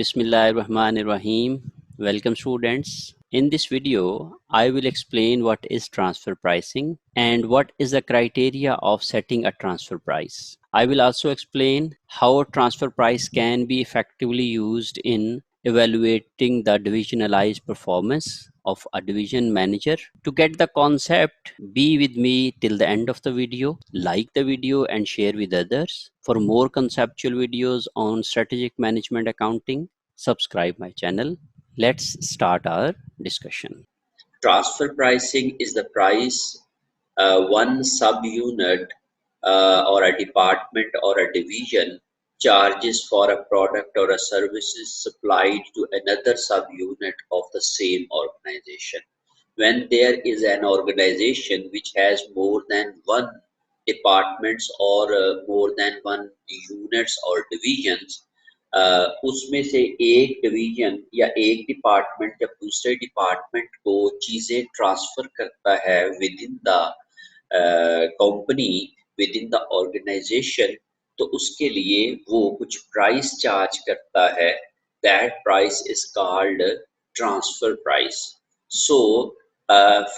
Bismillahirrahmanirrahim. Welcome students. In this video, I will explain what is transfer pricing and what is the criteria of setting a transfer price. I will also explain how a transfer price can be effectively used in evaluating the divisionalized performance of a division manager. To get the concept, be with me till the end of the video. Like the video and share with others. For more conceptual videos on strategic management accounting, subscribe my channel. Let's start our discussion. Transfer pricing is the price one subunit or a department or a division charges for a product or a services supplied to another subunit of the same organization. When there is an organization which has more than one departments or more than one units or divisions, उसमें से एक division या एक department जब दूसरे department को चीजें transfer करता है within the company, within the organization, तो उसके लिए वो कुछ प्राइस चार्ज करता है. That price is called transfer price. So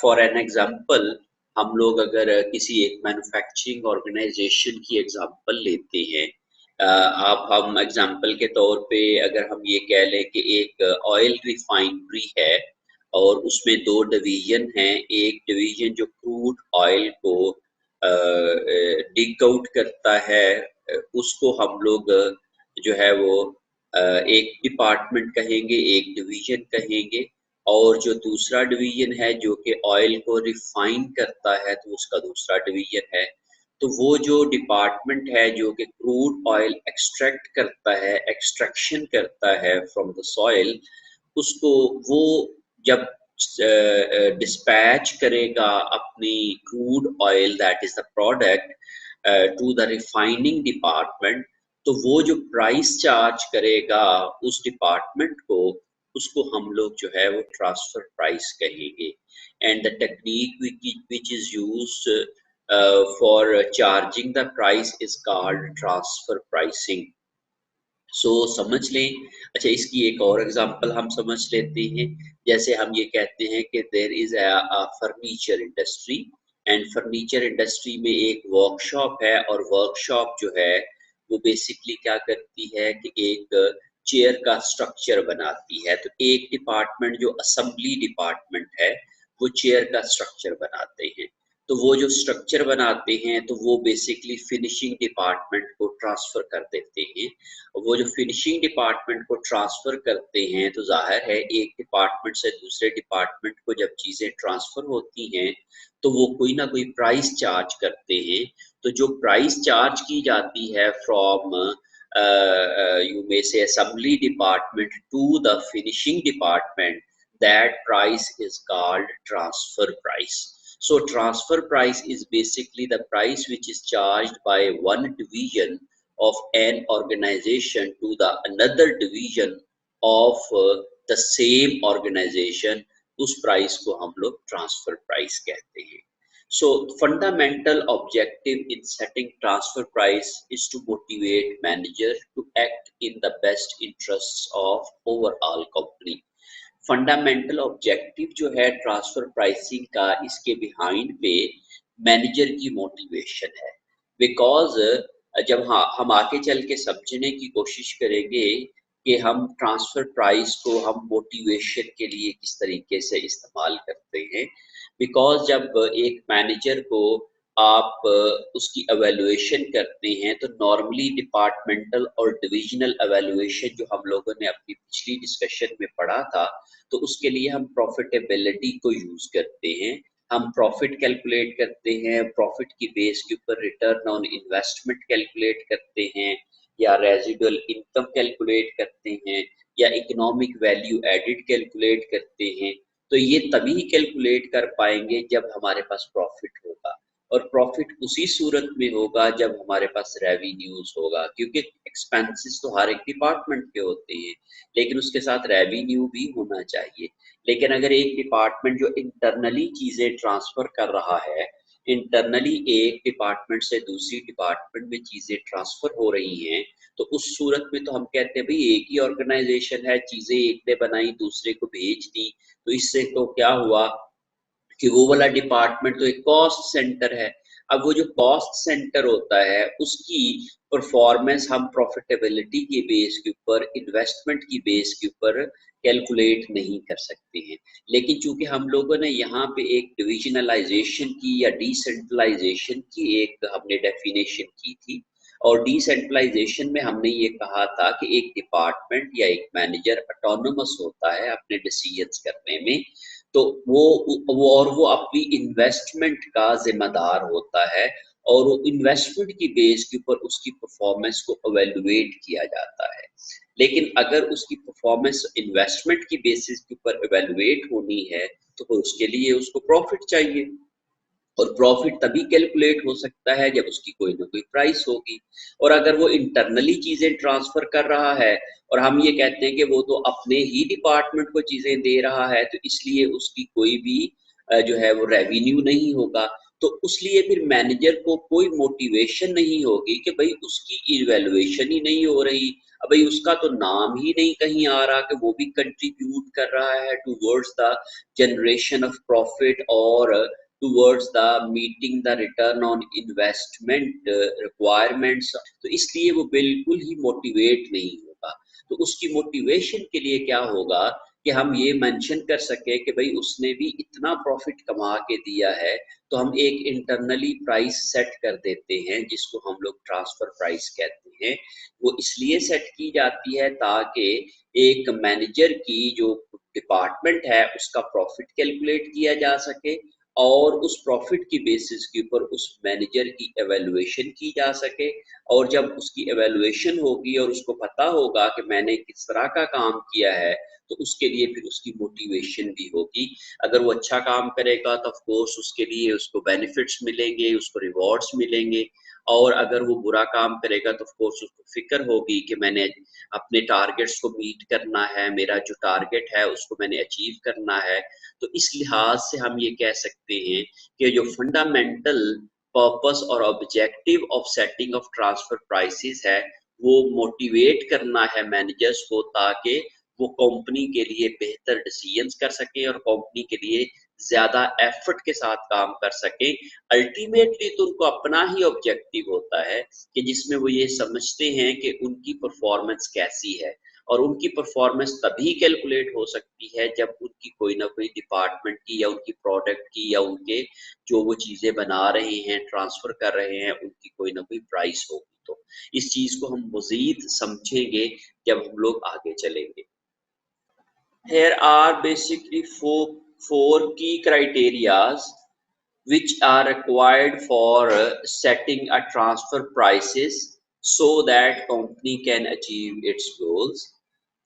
for an example, हम लोग अगर किसी एक मैन्युफैक्चरिंग ऑर्गेनाइजेशन की एग्जांपल लेते हैं, आप हम एग्जांपल के तौर पे अगर हम ये कह लें कि एक ऑयल रिफाइनरी है और उसमें दो डिवीजन हैं. एक डिवीजन जो क्रूड ऑयल को डिग आउट करता है, उसको हम लोग जो है वो एक डिपार्टमेंट कहेंगे, एक डिवीजन कहेंगे. और जो दूसरा डिवीजन है जो कि ऑयल को रिफाइन करता है, तो उसका दूसरा डिवीजन है. तो वो जो डिपार्टमेंट है जो कि क्रूड ऑयल एक्सट्रैक्ट करता है, एक्सट्रैक्शन करता है फ्रॉम द सॉइल, उसको वो जब डिस्पैच करेगा अपनी crude oil, that is the product, to the refining department, तो वो जो प्राइस चार्ज करेगा उस डिपार्टमेंट को, उसको हम लोग जो है वो ट्रांसफर प्राइस कहेंगे. And the technique which is used for charging the price is called transfer pricing. सो समझ लें. अच्छा, इसकी एक और एग्जांपल हम समझ लेते हैं. जैसे हम ये कहते हैं कि there is a furniture industry, and furniture industry में एक वर्कशॉप है, और वर्कशॉप जो है वो बेसिकली क्या करती है कि एक चेयर का स्ट्रक्चर बनाती है. तो एक डिपार्टमेंट जो असेंबली डिपार्टमेंट है, वो चेयर का स्ट्रक्चर बनाते हैं. तो वो जो स्ट्रक्चर बनाते हैं तो वो बेसिकली फिनिशिंग डिपार्टमेंट को ट्रांसफर कर देते हैं. वो जो फिनिशिंग डिपार्टमेंट को ट्रांसफर करते हैं, तो जाहिर है एक डिपार्टमेंट से दूसरे डिपार्टमेंट को जब चीजें ट्रांसफर होती हैं तो वो कोई ना कोई प्राइस चार्ज करते हैं. तो जो प्राइस चार्ज की जाती है from you may say assembly department to the finishing department, that price is called transfer price. So transfer price is basically the price which is charged by one division of an organization to the another division of the same organization. उस price को हम लोग transfer price कहते हैं. So fundamental objective in setting transfer price is to motivate manager to act in the best interests of overall company. Fundamental objective जो है transfer pricing का, इसके बिहाइंड पे मैनेजर की मोटिवेशन है. बिकॉज जब हम आगे चल के समझने की कोशिश करेंगे कि हम ट्रांसफर प्राइस को हम मोटिवेशन के लिए किस तरीके से इस्तेमाल करते हैं. बिकॉज जब एक मैनेजर को आप उसकी एवेल्युएशन करते हैं, तो नॉर्मली डिपार्टमेंटल और डिविजनल एवेल्युएशन जो हम लोगों ने अपनी पिछली डिस्कशन में पढ़ा था, तो उसके लिए हम प्रॉफिटेबिलिटी को यूज करते हैं. हम प्रॉफिट कैलकुलेट करते हैं, प्रॉफिट की बेस के ऊपर रिटर्न ऑन इन्वेस्टमेंट कैलकुलेट करते हैं, या रेजिडुअल इनकम कैलकुलेट करते हैं, या इकोनॉमिक वैल्यू एडिड कैलकुलेट करते हैं. तो ये तभी कैलकुलेट कर पाएंगे जब हमारे पास प्रॉफिट होगा, और प्रॉफिट उसी सूरत में होगा जब हमारे पास रेवेन्यूज होगा. क्योंकि एक्सपेंसेस तो हर एक डिपार्टमेंट के होते हैं, लेकिन उसके साथ रेवेन्यू भी होना चाहिए. लेकिन अगर एक डिपार्टमेंट जो इंटरनली चीजें ट्रांसफर कर रहा है, इंटरनली एक डिपार्टमेंट से दूसरी डिपार्टमेंट में चीजें ट्रांसफर हो रही हैं, तो उस सूरत में तो हम कहते हैं भाई एक ही ऑर्गेनाइजेशन है, चीजें एक ने बनाई दूसरे को भेज दी, तो इससे तो क्या हुआ कि वो वाला डिपार्टमेंट तो एक कॉस्ट सेंटर है। अब वो जो कॉस्ट सेंटर होता है उसकी परफॉर्मेंस हम प्रॉफिटेबिलिटी के बेस के ऊपर, इन्वेस्टमेंट की बेस के ऊपर कैलकुलेट नहीं कर सकते हैं। लेकिन चूंकि हम लोगों ने यहाँ पे एक डिविजनलाइजेशन की या डिसेंट्रलाइजेशन की एक हमने डेफिनेशन की थी, और डिसेंट्रलाइजेशन में हमने ये कहा था कि एक डिपार्टमेंट या एक मैनेजर ऑटोनोमस होता है अपने डिसीजंस करने में, तो वो अपनी इन्वेस्टमेंट का जिम्मेदार होता है, और वो इन्वेस्टमेंट की बेस के ऊपर उसकी परफॉर्मेंस को एवेलुएट किया जाता है। लेकिन अगर उसकी परफॉर्मेंस इन्वेस्टमेंट की बेसिस के ऊपर एवेलुएट होनी है, तो फिर उसके लिए उसको प्रॉफिट चाहिए, और प्रॉफिट तभी कैलकुलेट हो सकता है जब उसकी कोई ना कोई प्राइस होगी। और अगर वो इंटरनली चीजें ट्रांसफर कर रहा है और हम ये कहते हैं कि वो तो अपने ही डिपार्टमेंट को चीजें दे रहा है, तो इसलिए उसकी कोई भी जो है वो रेवेन्यू नहीं होगा, तो उसलिए फिर मैनेजर को कोई मोटिवेशन नहीं होगी कि भाई उसकी इवैल्यूएशन ही नहीं हो रही, अब भाई उसका तो नाम ही नहीं कहीं आ रहा कि वो भी कंट्रीब्यूट कर रहा है towards the generation of profit और towards the meeting the return on investment requirements, तो इसलिए वो बिल्कुल ही मोटिवेट नहीं होगा। तो उसकी मोटिवेशन के लिए क्या होगा कि हम ये मेंशन कर सके कि भाई उसने भी इतना प्रॉफिट कमा के दिया है, तो हम एक इंटरनली प्राइस सेट कर देते हैं जिसको हम लोग ट्रांसफर प्राइस कहते हैं। वो इसलिए सेट की जाती है ताकि एक मैनेजर की जो डिपार्टमेंट है उसका प्रॉफिट कैलकुलेट किया जा सके, और उस प्रॉफिट की बेसिस के ऊपर उस मैनेजर की एवेल्युएशन की जा सके। और जब उसकी एवेल्युएशन होगी और उसको पता होगा कि मैंने किस तरह का काम किया है, तो उसके लिए फिर उसकी मोटिवेशन भी होगी। अगर वो अच्छा काम करेगा तो ऑफ कोर्स उसके लिए उसको बेनिफिट्स मिलेंगे, उसको रिवॉर्ड्स मिलेंगे, और अगर वो बुरा काम करेगा तो ऑफ कोर्स उसको फिक्र होगी कि मैंने अपने टारगेट्स को मीट करना है, मेरा जो टारगेट है उसको मैंने अचीव करना है। तो इस लिहाज से हम ये कह सकते हैं कि जो फंडामेंटल पर्पस और objective of setting of transfer prices है, वो मोटिवेट करना है मैनेजर्स को ताकि वो कंपनी के लिए बेहतर डिसीजंस कर सकें और कंपनी के लिए ज्यादा एफर्ट के साथ काम कर सकें। अल्टीमेटली तो उनको अपना ही ऑब्जेक्टिव होता है कि जिसमें वो ये समझते हैं कि उनकी परफॉर्मेंस कैसी है, और उनकी परफॉर्मेंस तभी कैलकुलेट हो सकती है जब उनकी कोई ना कोई डिपार्टमेंट की या उनकी प्रोडक्ट की या उनके जो वो चीजें बना रहे हैं, ट्रांसफर कर रहे हैं, उनकी कोई ना कोई प्राइस होगी। तो इस चीज को हम मजीद समझेंगे जब हम लोग आगे चलेंगे। Here are basically four key criterias which are required for setting a transfer prices so that company can achieve its goals.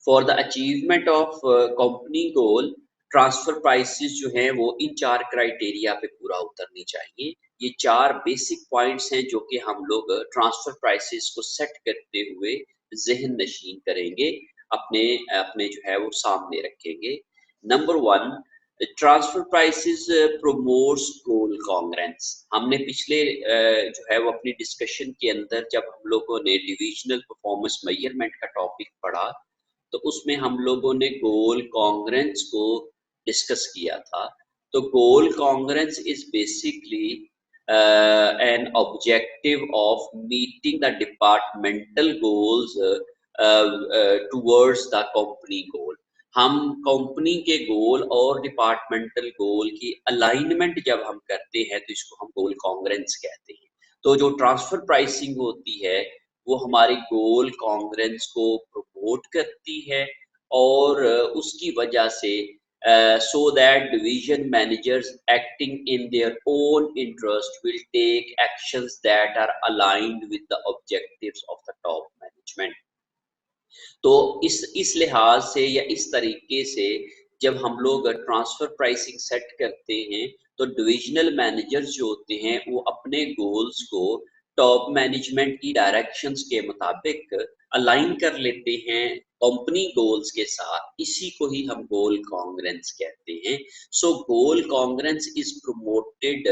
For the achievement of company goal, transfer prices जो हैं वो इन चार क्राइटेरिया पे पूरा उतरनी चाहिए। ये चार बेसिक पॉइंट्स हैं जो कि हम लोग ट्रांसफर प्राइसेस को सेट करते हुए जहन नशीन करेंगे, अपने अपने जो है वो सामने रखेंगे। Number one, transfer prices promotes goal congruence. हमने पिछले जो है वो अपनी डिस्कशन के अंदर जब हम लोगों ने डिविजनल परफॉर्मेंस मेजरमेंट का टॉपिक पढ़ा, तो उसमें हम लोगों ने गोल कॉन्ग्रेंस को डिस्कस किया था। तो goal congruence is basically an objective of meeting the departmental goals towards the company goal। हम कंपनी के गोल और डिपार्टमेंटल गोल की अलाइनमेंट जब हम करते हैं तो इसको हम गोल कॉन्ग्रेंस कहते हैं। तो जो ट्रांसफर प्राइसिंग होती है वो हमारी गोल कॉन्ग्रेंस को प्रमोट करती है, और उसकी वजह से so that division managers acting in their own interest will take actions that are aligned with the objectives of the top management। तो इस लिहाज से या इस तरीके से जब हम लोग ट्रांसफर प्राइसिंग सेट करते हैं, तो डिविजनल मैनेजर्स जो होते हैं वो अपने गोल्स को टॉप मैनेजमेंट की डायरेक्शंस के मुताबिक अलाइन कर लेते हैं कंपनी गोल्स के साथ। इसी को ही हम गोल कॉन्ग्रेंस कहते हैं। So goal congruence is promoted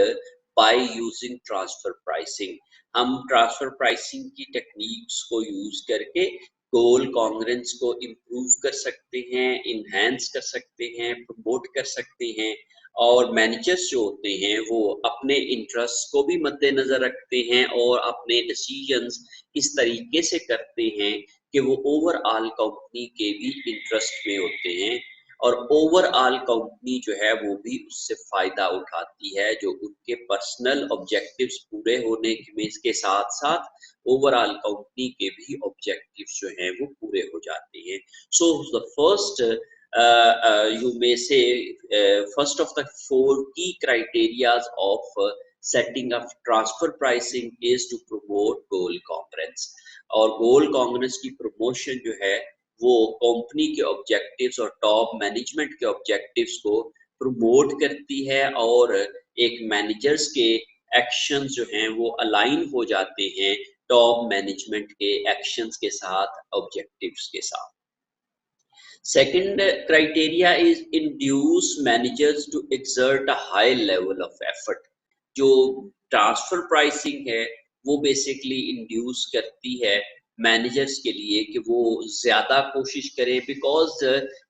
by using transfer pricing. हम ट्रांसफर प्राइसिंग की टेक्निक्स को यूज करके गोल कॉन्ग्रेंस को इम्प्रूव कर सकते हैं, इन्हेंस कर सकते हैं, प्रमोट कर सकते हैं। और मैनेजर्स जो होते हैं वो अपने इंटरेस्ट को भी मद्देनजर रखते हैं और अपने डिसीजंस इस तरीके से करते हैं कि वो ओवरऑल कंपनी के भी इंटरेस्ट में होते हैं और ओवरऑल कंपनी जो है वो भी उससे फायदा उठाती है, जो उनके पर्सनल ऑब्जेक्टिव्स पूरे होने के साथ साथ ओवरऑल कंपनी के भी ऑब्जेक्टिव्स जो हैं वो पूरे हो जाते हैं। So the first you may say first of the four key criterias of setting up transfer pricing is to promote goal congruence। और गोल कॉन्ग्रेंस की प्रमोशन जो है वो कंपनी के ऑब्जेक्टिव्स और टॉप मैनेजमेंट के ऑब्जेक्टिव्स को प्रमोट करती है और एक मैनेजर्स के एक्शंस जो हैं वो अलाइन हो जाते हैं टॉप मैनेजमेंट के एक्शंस के साथ, ऑब्जेक्टिव्स के साथ। Second criteria is induce managers to exert a high level of effort। जो ट्रांसफर प्राइसिंग है वो बेसिकली इंड्यूस करती है मैनेजर्स के लिए कि वो ज्यादा कोशिश करें, बिकॉज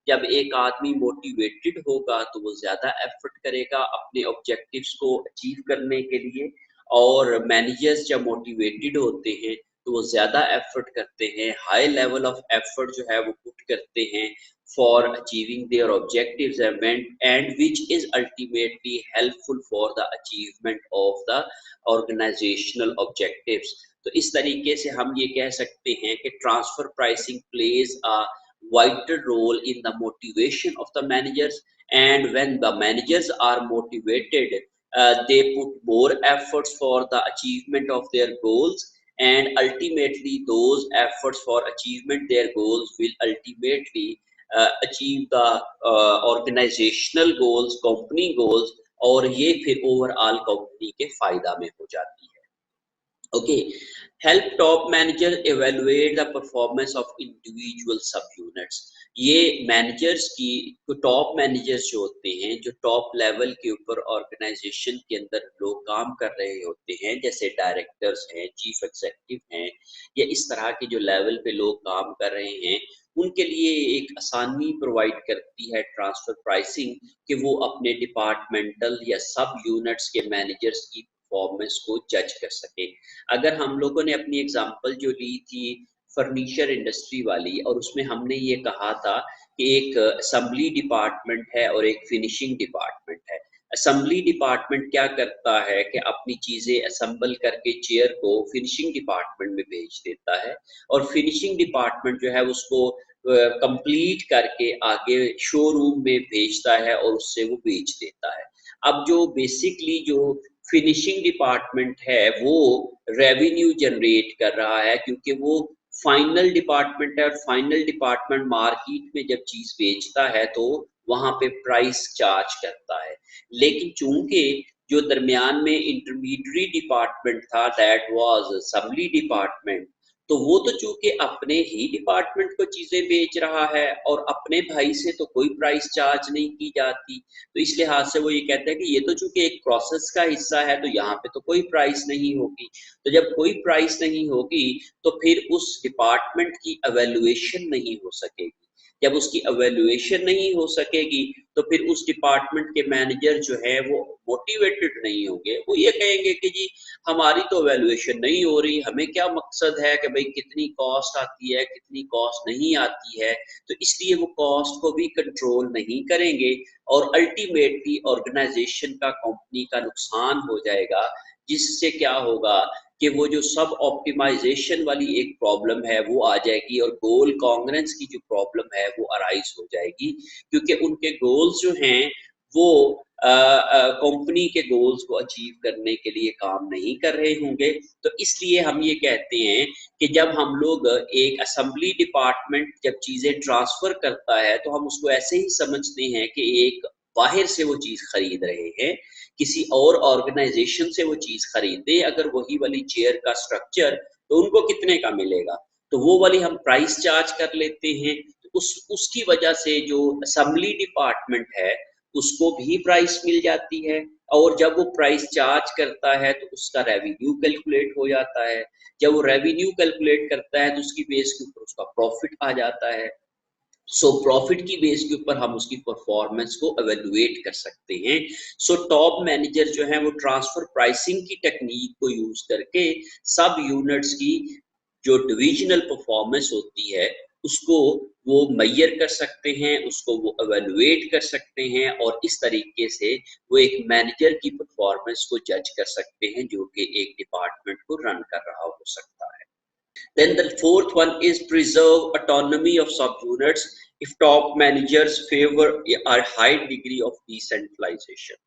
जब एक आदमी मोटिवेटेड होगा तो वो ज्यादा एफर्ट करेगा अपने ऑब्जेक्टिव्स को अचीव करने के लिए। और मैनेजर्स जब मोटिवेटेड होते हैं तो वो ज्यादा एफर्ट करते हैं, हाई लेवल ऑफ एफर्ट जो है वो पुट करते हैं for achieving their objectives and which is ultimately helpful for the achievement of the organizational objectives। तो इस तरीके से हम ये कह सकते हैं कि transfer pricing plays a vital role in the motivation of the managers, and when the managers are motivated, they put more efforts for the achievement of their goals, and ultimately those efforts for achievement their goals will ultimately achieve the organizational goals, company goals, और ये फिर overall company के फायदा में हो जाती है। Okay, help top manager evaluate the performance of individual sub units। ये मैनेजर्स की टॉप मैनेजर्स जो होते हैं, जो टॉप लेवल के ऊपर ऑर्गेनाइजेशन के अंदर लोग काम कर रहे होते हैं, जैसे डायरेक्टर्स हैं, चीफ एग्जीक्यूटिव हैं, या इस तरह के जो लेवल पे लोग काम कर रहे हैं, उनके लिए एक आसानी प्रोवाइड करती है ट्रांसफर प्राइसिंग कि वो अपने डिपार्टमेंटल या सब यूनिट्स के मैनेजर्स की परफॉर्मेंस को जज कर सके। अगर हम लोगों ने अपनी एग्जांपल जो ली थी फर्नीचर इंडस्ट्री वाली, और उसमें हमने ये कहा था कि एक असेंबली डिपार्टमेंट है और एक फिनिशिंग डिपार्टमेंट है। असेंबली डिपार्टमेंट क्या करता है कि अपनी चीजें असेंबल करके चेयर को फिनिशिंग डिपार्टमेंट में भेज देता है, और फिनिशिंग डिपार्टमेंट जो है उसको कंप्लीट करके आगे शोरूम में भेजता है और उससे वो बेच देता है। अब जो बेसिकली जो फिनिशिंग डिपार्टमेंट है वो रेवेन्यू जनरेट कर रहा है, क्योंकि वो फाइनल डिपार्टमेंट है, और फाइनल डिपार्टमेंट मार्केट में जब चीज बेचता है तो वहां पे प्राइस चार्ज करता है। लेकिन चूंकि जो दरमियान में इंटरमीडिएट डिपार्टमेंट था, दैट वाज असेंबली डिपार्टमेंट, तो वो तो चूंकि अपने ही डिपार्टमेंट को चीजें बेच रहा है और अपने भाई से तो कोई प्राइस चार्ज नहीं की जाती, तो इस लिहाज से वो ये कहते हैं कि ये तो चूंकि एक प्रोसेस का हिस्सा है तो यहाँ पे तो कोई प्राइस नहीं होगी। तो जब कोई प्राइस नहीं होगी तो फिर उस डिपार्टमेंट की एवेल्युएशन नहीं हो सकेगी। जब उसकी एवेल्युएशन नहीं हो सकेगी तो फिर उस डिपार्टमेंट के मैनेजर जो है वो मोटिवेटेड नहीं होंगे। वो ये कहेंगे कि जी हमारी तो एवेल्युएशन नहीं हो रही, हमें क्या मकसद है कि भाई कितनी कॉस्ट आती है, कितनी कॉस्ट नहीं आती है, तो इसलिए वो कॉस्ट को भी कंट्रोल नहीं करेंगे और अल्टीमेटली ऑर्गेनाइजेशन का, कंपनी का नुकसान हो जाएगा। जिससे क्या होगा कि वो जो सब ऑप्टिमाइजेशन वाली एक प्रॉब्लम है वो आ जाएगी और गोल कॉन्ग्रेंस की जो प्रॉब्लम है वो अराइज हो जाएगी, क्योंकि उनके गोल्स जो हैं वो कंपनी के गोल्स को अचीव करने के लिए काम नहीं कर रहे होंगे। तो इसलिए हम ये कहते हैं कि जब हम लोग एक असेंबली डिपार्टमेंट जब चीजें ट्रांसफर करता है तो हम उसको ऐसे ही समझते हैं कि एक बाहर से वो चीज खरीद रहे हैं, किसी और ऑर्गेनाइजेशन से वो चीज खरीदे अगर वही वाली चेयर का स्ट्रक्चर, तो उनको कितने का मिलेगा, तो वो वाली हम प्राइस चार्ज कर लेते हैं। तो उसकी वजह से जो असेंबली डिपार्टमेंट है उसको भी प्राइस मिल जाती है, और जब वो प्राइस चार्ज करता है तो उसका रेवेन्यू कैलकुलेट हो जाता है। जब वो रेवेन्यू कैलकुलेट करता है तो उसकी बेस के ऊपर उसका प्रॉफिट आ जाता है। सो प्रॉफिट की बेस के ऊपर हम उसकी परफॉर्मेंस को एवेलुएट कर सकते हैं। सो टॉप मैनेजर जो है वो ट्रांसफर प्राइसिंग की टेक्निक को यूज करके सब यूनिट्स की जो डिविजनल परफॉर्मेंस होती है उसको वो मेजर कर सकते हैं, उसको वो एवेलुएट कर सकते हैं, और इस तरीके से वो एक मैनेजर की परफॉर्मेंस को जज कर सकते हैं जो कि एक डिपार्टमेंट को रन कर रहा हो सकता है। Then the fourth one is preserve autonomy of subunits if top managers favor a high degree of decentralization.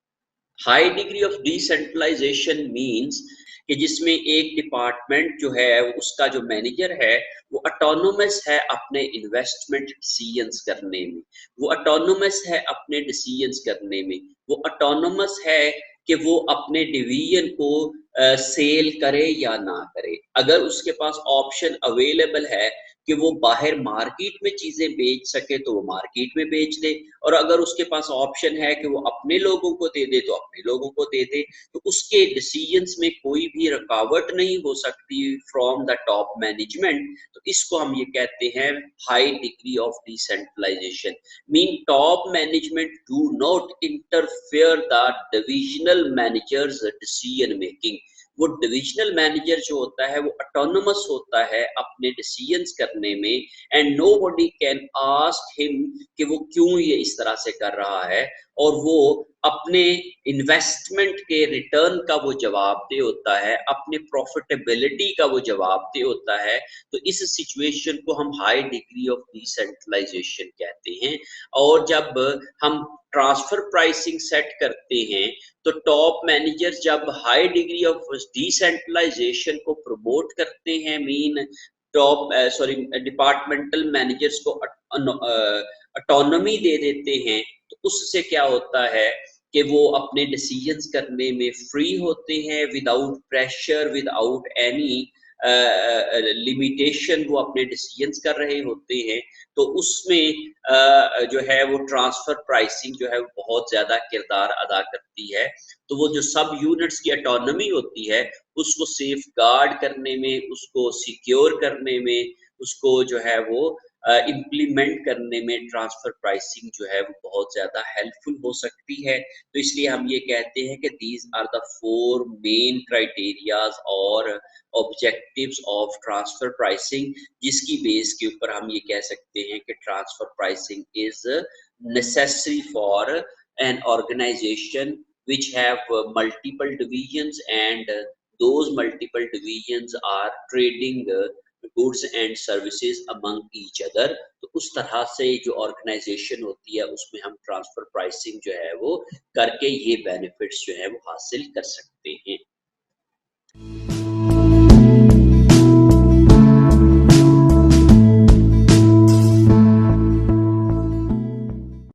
High degree of decentralization means कि जिसमें एक डिपार्टमेंट जो है उसका जो मैनेजर है वो ऑटोनोमस है अपने इन्वेस्टमेंट डिसीजंस करने में, वो ऑटोनोमस है अपने डिसीजंस करने में, वो ऑटोनोमस है कि वो अपने डिवीजन को सेल करे या ना करे। अगर उसके पास ऑप्शन अवेलेबल है कि वो बाहर मार्केट में चीजें बेच सके तो वो मार्केट में बेच दे, और अगर उसके पास ऑप्शन है कि वो अपने लोगों को दे दे तो अपने लोगों को दे दे। तो उसके डिसीजंस में कोई भी रुकावट नहीं हो सकती फ्रॉम द टॉप मैनेजमेंट। तो इसको हम ये कहते हैं high degree of decentralization. Mean top management do not interfere the divisional managers decision making. वो डिविजनल मैनेजर जो होता है वो ऑटोनोमस होता है अपने डिसीजंस करने में, and nobody can ask him कि वो क्यों ये इस तरह से कर रहा है, और वो अपने इन्वेस्टमेंट के रिटर्न का वो जवाबदेह होता है, अपने प्रॉफिटेबिलिटी का वो जवाबदेह होता है। तो इस सिचुएशन को हम हाई डिग्री ऑफ डिसेंट्रलाइजेशन कहते हैं। और जब हम ट्रांसफर प्राइसिंग सेट करते हैं तो टॉप मैनेजर जब हाई डिग्री ऑफ डिसेंट्रलाइजेशन को प्रमोट करते हैं, मीन टॉप डिपार्टमेंटल मैनेजर्स को ऑटोनॉमी दे देते हैं, तो उससे क्या होता है कि वो अपने डिसीजंस करने में फ्री होते हैं, without pressure, without any limitation वो अपने डिसीजंस कर रहे होते हैं। तो उसमें जो है वो ट्रांसफर प्राइसिंग जो है वो बहुत ज्यादा किरदार अदा करती है। तो वो जो सब यूनिट्स की ऑटोनॉमी होती है उसको सेफ गार्ड करने में, उसको सिक्योर करने में, उसको जो है वो इम्प्लीमेंट करने में ट्रांसफर प्राइसिंग जो है वो बहुत ज्यादा हेल्पफुल हो सकती है। तो इसलिए हम ये कहते हैं कि these are the four main criterias और ऑब्जेक्टिव्स ऑफ ट्रांसफर प्राइसिंग, जिसकी बेस के ऊपर हम ये कह सकते हैं कि transfer pricing is necessary for an organisation which have multiple divisions, and those multiple divisions are trading goods and services among each other। तो उस तरह से जो ऑर्गेनाइजेशन होती है उसमें हम ट्रांसफर प्राइसिंग जो है वो करके ये बेनिफिट्स जो है वो हासिल कर सकते हैं।